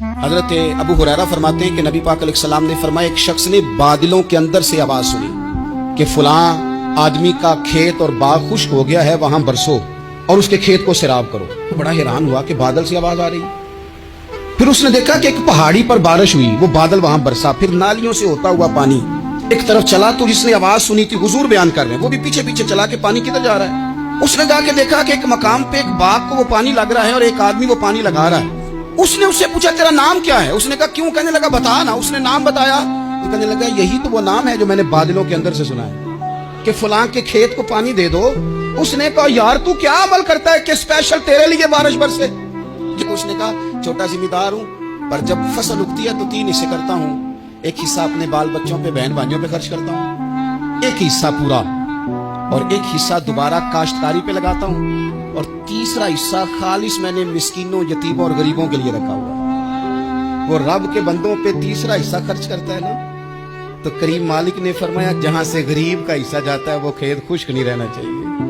حضرت ابو ہریرہ فرماتے ہیں کہ نبی پاک علیہ السلام نے فرمایا ایک شخص نے بادلوں کے اندر سے آواز سنی کہ فلاں آدمی کا کھیت اور باغ خشک ہو گیا ہے، وہاں برسو اور اس کے کھیت کو سیراب کرو۔ بڑا حیران ہوا کہ بادل سے آواز آ رہی۔ پھر اس نے دیکھا کہ ایک پہاڑی پر بارش ہوئی، وہ بادل وہاں برسا، پھر نالیوں سے ہوتا ہوا پانی ایک طرف چلا۔ تو جس نے آواز سنی تھی، حضور بیان کر رہے ہیں، وہ بھی پیچھے پیچھے چلا کہ پانی کدھر جا رہا ہے۔ اس نے جا کے دیکھا کہ ایک مقام پہ ایک باغ کو وہ پانی لگ رہا ہے اور ایک آدمی وہ پانی لگا رہا ہے۔ اس نے اس سے پوچھا تیرا نام کیا ہے؟ اس نے کہا کیوں؟ کہنے لگا بتا نا۔ اس نے نام بتایا تو کہنے لگا یہی تو وہ نام ہے جو میں نے بادلوں کے اندر سے سنا ہے کہ فلاں کے کھیت کو پانی دے دو۔ اس نے کہا یار تو کیا عمل کرتا ہے کہ اسپیشل تیرے لیے بارش برسے؟ اس نے کہا چھوٹا ذمہ دار ہوں، پر جب فصل اگتی ہے تو 3 حصے کرتا ہوں۔ ایک حصہ اپنے بال بچوں پہ، بہن بھائیوں پہ خرچ کرتا ہوں، ایک حصہ پورا اور ایک حصہ دوبارہ کاشتکاری پہ لگاتا ہوں، اور تیسرا حصہ خالص میں نے مسکینوں، یتیموں اور غریبوں کے لیے رکھا ہوا ہے۔ وہ رب کے بندوں پہ تیسرا حصہ خرچ کرتا ہے نا، تو کریم مالک نے فرمایا جہاں سے غریب کا حصہ جاتا ہے وہ کھیت خشک نہیں رہنا چاہیے۔